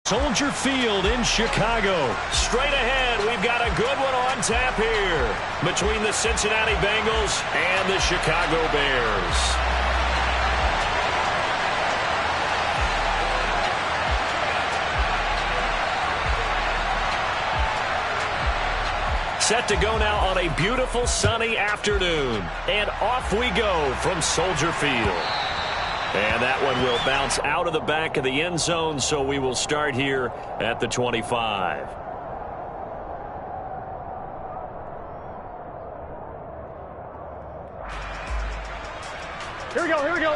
Soldier Field in Chicago. Straight ahead, we've got a good one on tap here between the Cincinnati Bengals and the Chicago Bears. Set to go now on a beautiful sunny afternoon. And off we go from Soldier Field. And that one will bounce out of the back of the end zone, so we will start here at the 25. Here we go, here we go.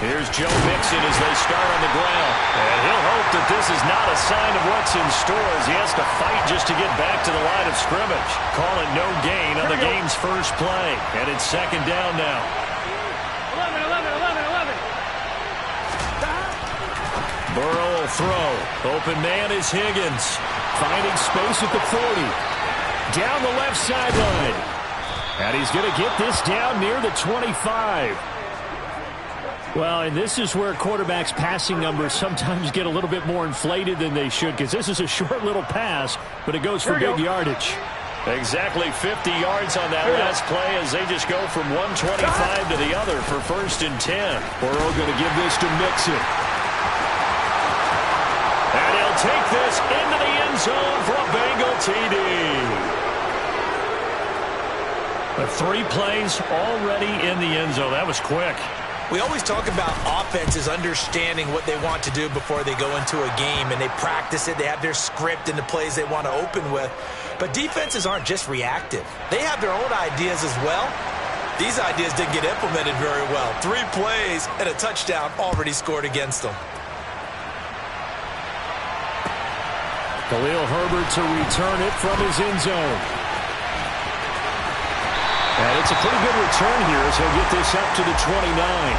Here's Joe Mixon as they start on the ground. And he'll hope that this is not a sign of what's in store as he has to fight just to get back to the line of scrimmage. Call it no gain on the game's first play. And it's second down now. 11, 11, 11, 11. Burrow will throw. Open man is Higgins. Finding space at the 40. Down the left sideline. And he's going to get this down near the 25. Well, and this is where quarterbacks' passing numbers sometimes get a little bit more inflated than they should, because this is a short little pass, but it goes for big yardage. Exactly 50 yards on that last play as they just go from 125 to the other for 1st and 10. Burrow going to give this to Mixon. And he'll take this into the end zone for a Bengal TD. 3 plays already in the end zone. That was quick. We always talk about offenses understanding what they want to do before they go into a game, and they practice it. They have their script and the plays they want to open with. But defenses aren't just reactive. They have their own ideas as well. These ideas didn't get implemented very well. 3 plays and a touchdown already scored against them. Khalil Herbert to return it from his end zone. And it's a pretty good return here as he'll get this up to the 29.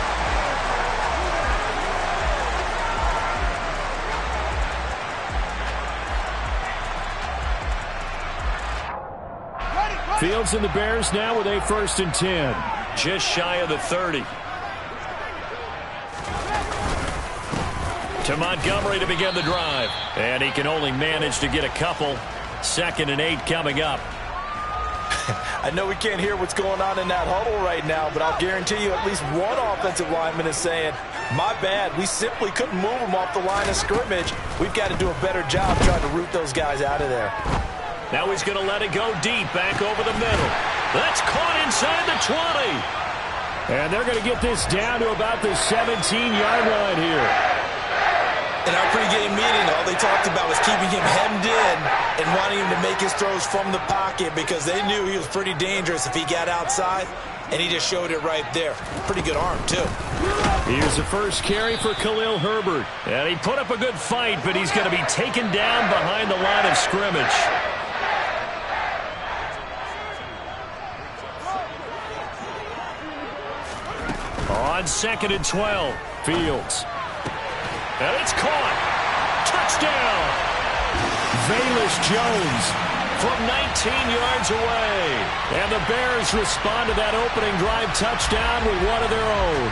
Fields and the Bears now with a 1st and 10. Just shy of the 30. To Montgomery to begin the drive. And he can only manage to get a couple. 2nd and 8 coming up. I know we can't hear what's going on in that huddle right now, but I'll guarantee you at least one offensive lineman is saying, my bad, we simply couldn't move them off the line of scrimmage. We've got to do a better job trying to root those guys out of there. Now he's going to let it go deep back over the middle. That's caught inside the 20. And they're going to get this down to about the 17-yard line here. In our pregame meeting, all they talked about was keeping him hemmed in and wanting him to make his throws from the pocket because they knew he was pretty dangerous if he got outside, and he just showed it right there. Pretty good arm, too. Here's the first carry for Khalil Herbert. And he put up a good fight, but he's going to be taken down behind the line of scrimmage. On 2nd and 12, Fields. And it's caught. Touchdown. Velus Jones from 19 yards away. And the Bears respond to that opening drive touchdown with one of their own.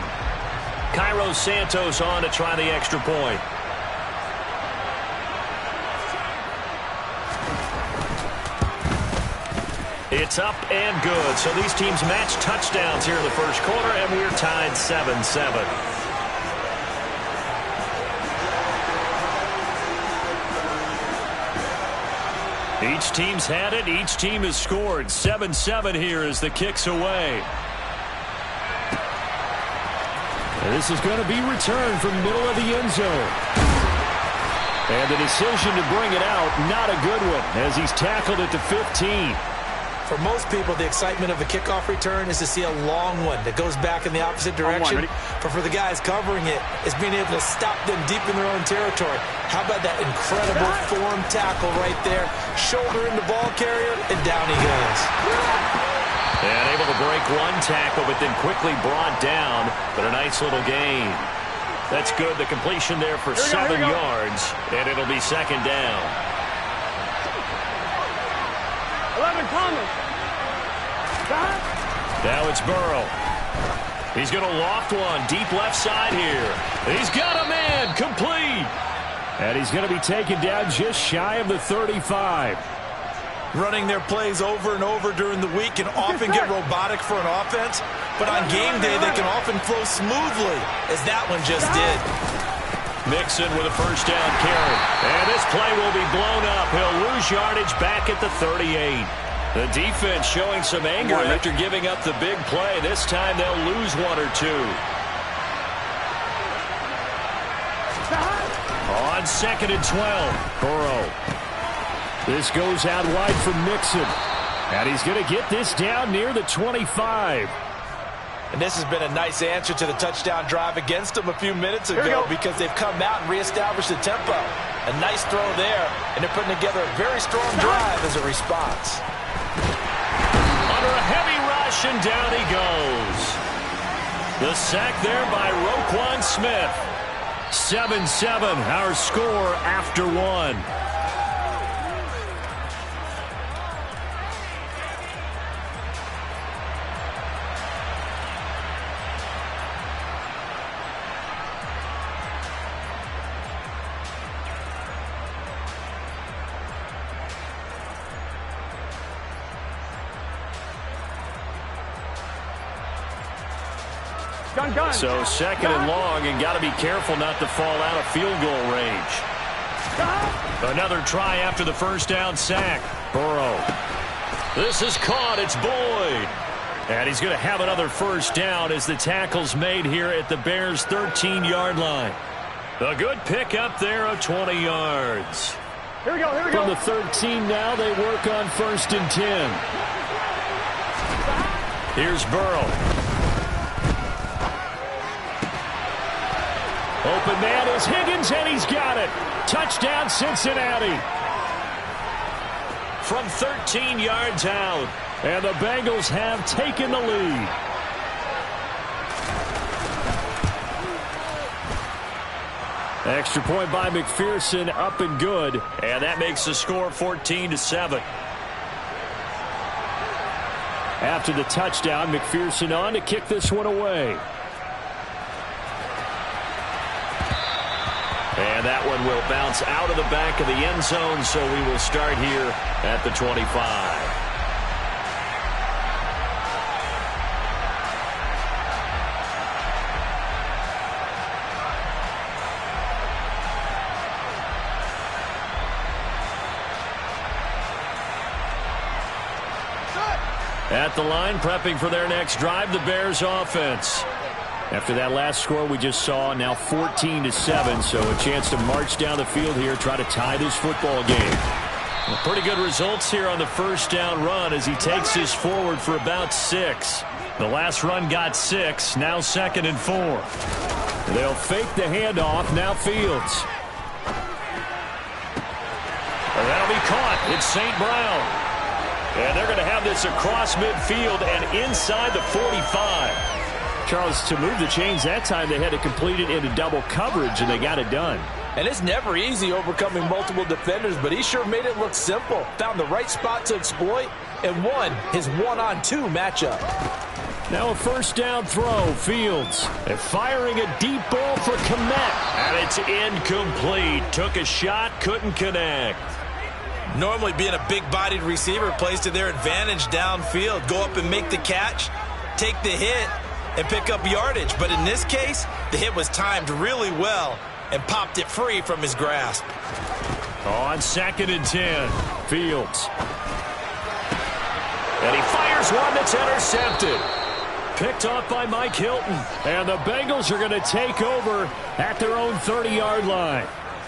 Cairo Santos on to try the extra point. It's up and good. So these teams match touchdowns here in the first quarter, and we're tied 7-7. Each team's had it. Each team has scored. 7-7 here as the kick's away. And this is going to be returned from the middle of the end zone. And the decision to bring it out, not a good one, as he's tackled at the 15. For most people, the excitement of a kickoff return is to see a long one that goes back in the opposite direction. But for the guys covering it, it's being able to stop them deep in their own territory. How about that incredible form tackle right there? Shoulder in the ball carrier, and down he goes. And able to break one tackle, but then quickly brought down. But a nice little gain. That's good. The completion there for 7 yards, and it'll be 2nd down. 11 Thomas. Now it's Burrow. He's going to loft one deep left side here. He's got a man complete. And he's going to be taken down just shy of the 35. Running their plays over and over during the week can often get robotic for an offense, but on game day they can often flow smoothly, as that one just did. Mixon with a first down carry. And this play will be blown up. He'll lose yardage back at the 38. The defense showing some anger after giving up the big play. This time they'll lose one or two. On 2nd and 12, Burrow. This goes out wide for Mixon. And he's going to get this down near the 25. And this has been a nice answer to the touchdown drive against them a few minutes ago because they've come out and reestablished the tempo. A nice throw there, and they're putting together a very strong drive as a response. Under a heavy rush, and down he goes. The sack there by Roquan Smith. 7-7, our score after one. So 2nd and long, and got to be careful not to fall out of field goal range. Another try after the first down sack. Burrow. This is caught. It's Boyd. And he's going to have another first down as the tackle's made here at the Bears' 13-yard line. A good pick up there of 20 yards. Here we go, here we go. From the 13 now, they work on 1st and 10. Here's Burrow. Open man is Higgins, and he's got it. Touchdown, Cincinnati. From 13 yards out. And the Bengals have taken the lead. Extra point by McPherson, up and good. And that makes the score 14-7. After the touchdown, McPherson on to kick this one away. And that one will bounce out of the back of the end zone, so we will start here at the 25. At the line, prepping for their next drive, the Bears offense. After that last score we just saw, now 14-7, so a chance to march down the field here, try to tie this football game. Well, pretty good results here on the first down run as he takes this forward for about 6. The last run got 6, now 2nd and 4. They'll fake the handoff, now Fields. And that'll be caught. It's St. Brown. And they're going to have this across midfield and inside the 45. Charles, to move the chains that time, they had to complete it into double coverage, and they got it done. And it's never easy overcoming multiple defenders, but he sure made it look simple. Found the right spot to exploit and won his one-on-2 matchup. Now a first down throw, Fields. And firing a deep ball for Kmet. And it's incomplete. Took a shot, couldn't connect. Normally being a big-bodied receiver plays to their advantage downfield. Go up and make the catch, take the hit, and pick up yardage. But in this case, the hit was timed really well and popped it free from his grasp. On 2nd and 10, Fields. And he fires one that's intercepted. Picked off by Mike Hilton. And the Bengals are going to take over at their own 30-yard line.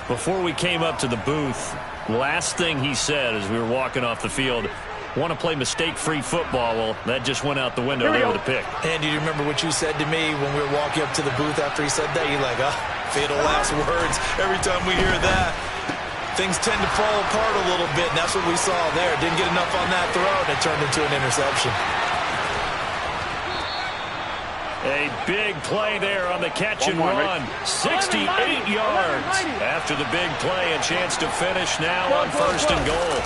Before we came up to the booth, last thing he said as we were walking off the field, want to play mistake-free football. Well, that just went out the window there with a pick. And do you remember what you said to me when we were walking up to the booth after he said that? You're like, fatal last words. Every time we hear that, things tend to fall apart a little bit, and that's what we saw there. Didn't get enough on that throw, and it turned into an interception. A big play there on the catch and run. 68 yards. After the big play, a chance to finish now on 1st and goal.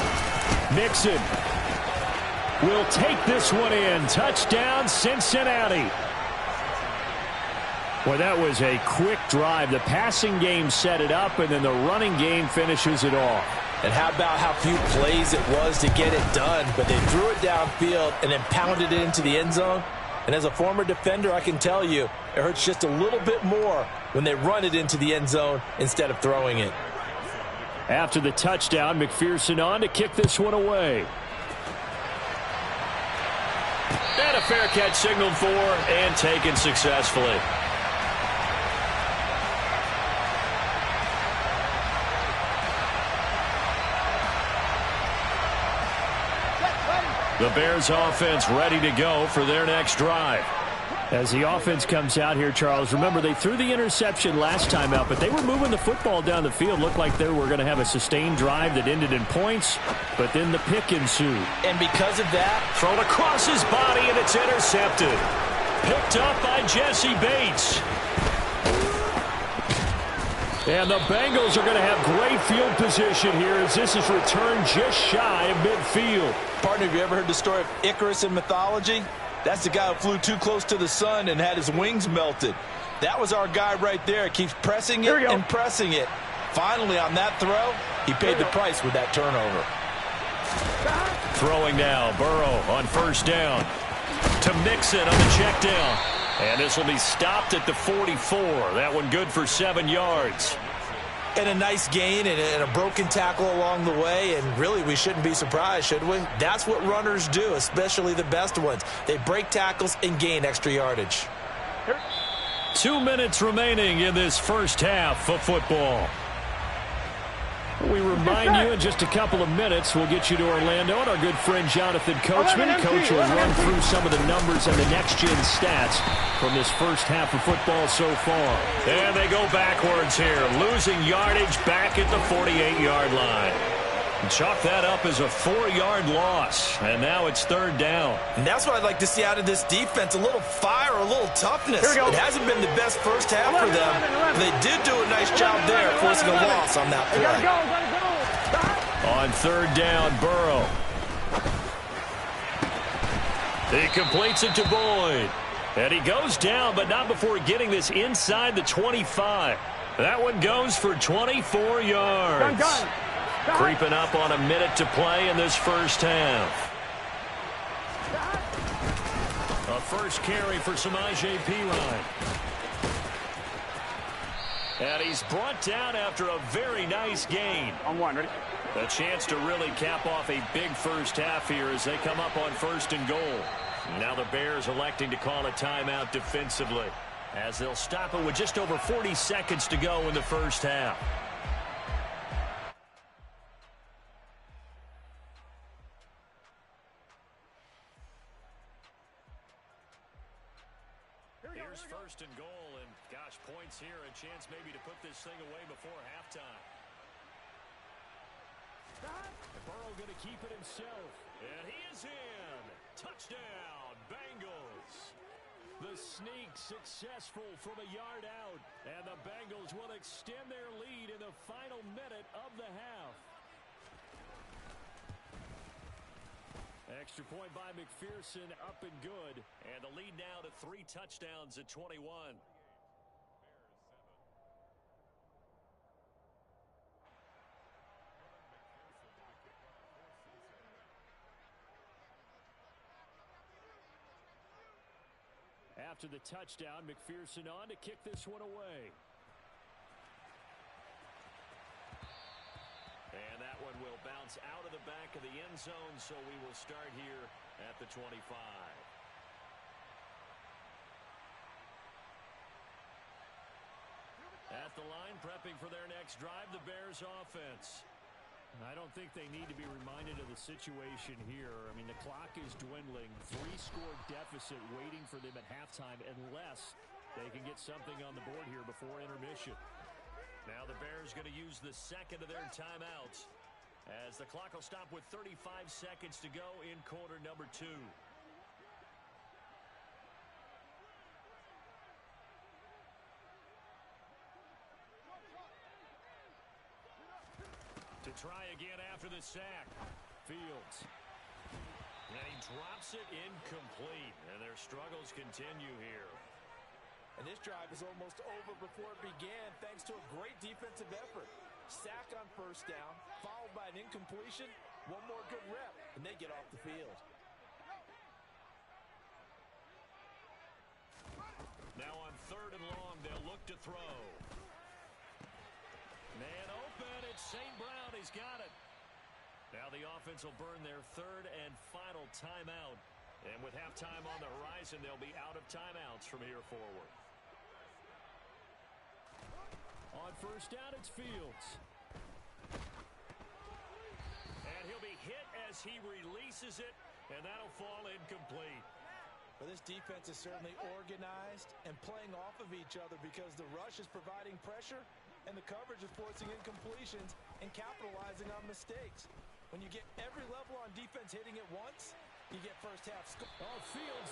Mixon will take this one in. Touchdown, Cincinnati. Well, that was a quick drive. The passing game set it up, and then the running game finishes it off. And how about how few plays it was to get it done, but they threw it downfield and then pounded it into the end zone. And as a former defender, I can tell you, it hurts just a little bit more when they run it into the end zone instead of throwing it. After the touchdown, McPherson on to kick this one away. And a fair catch signaled for and taken successfully. The Bears offense ready to go for their next drive. As the offense comes out here, Charles, remember they threw the interception last time out, but they were moving the football down the field. Looked like they were going to have a sustained drive that ended in points, but then the pick ensued. And because of that, thrown across his body, and it's intercepted. Picked up by Jesse Bates. And the Bengals are going to have great field position here as this is returned just shy of midfield. Partner, have you ever heard the story of Icarus in mythology? That's the guy who flew too close to the sun and had his wings melted. That was our guy right there. Keeps pressing it and pressing it. Finally, on that throw, he paid the price with that turnover. Throwing now, Burrow on first down. To Mixon on the check down. And this will be stopped at the 44. That one good for 7 yards. And a nice gain and a broken tackle along the way. And really, we shouldn't be surprised, should we? That's what runners do, especially the best ones. They break tackles and gain extra yardage. 2 minutes remaining in this first half of football. We remind you in just a couple of minutes, we'll get you to Orlando and our good friend Jonathan Coachman. Coach will run through some of the numbers and the next-gen stats from this first half of football so far. And they go backwards here, losing yardage back at the 48-yard line. Chalk that up as a 4-yard loss, and now it's third down. And that's what I'd like to see out of this defense, a little fire, a little toughness. It hasn't been the best first half for them. They did do a nice job there, forcing a loss on that play. On third down, Burrow. He completes it to Boyd. And he goes down, but not before getting this inside the 25. That one goes for 24 yards. Creeping up on a minute to play in this first half. A first carry for Samaje Perine. And he's brought down after a very nice gain. On one, ready? A chance to really cap off a big first half here as they come up on first and goal. Now the Bears electing to call a timeout defensively as they'll stop it with just over 40 seconds to go in the first half. Here's first and goal, and gosh, points here, a chance maybe to put this thing away before halftime. Burrow going to keep it himself. And he is in. Touchdown, Bengals. The sneak successful from a yard out. And the Bengals will extend their lead in the final minute of the half. Extra point by McPherson, up and good. And the lead now to 3 touchdowns at 21. After the touchdown, McPherson on to kick this one away. And that one will bounce out of the back of the end zone, so we will start here at the 25. At the line, prepping for their next drive, the Bears offense. I don't think they need to be reminded of the situation here. I mean, the clock is dwindling. 3-score deficit waiting for them at halftime unless they can get something on the board here before intermission. Now the Bears going to use the second of their timeouts as the clock will stop with 35 seconds to go in quarter number 2. To try again after the sack. Fields. And he drops it incomplete. And their struggles continue here. And this drive is almost over before it began thanks to a great defensive effort. Sack on first down, followed by an incompletion. One more good rep, and they get off the field. Now on 3rd and long, they'll look to throw. Man open, it's St. Brown. He's got it. Now the offense will burn their 3rd and final timeout. And with halftime on the horizon, they'll be out of timeouts from here forward. On first down, it's Fields. And he'll be hit as he releases it, and that'll fall incomplete. Well, this defense is certainly organized and playing off of each other because the rush is providing pressure and the coverage is forcing incompletions and capitalizing on mistakes. When you get every level on defense hitting it once, you get first half score. Oh, Fields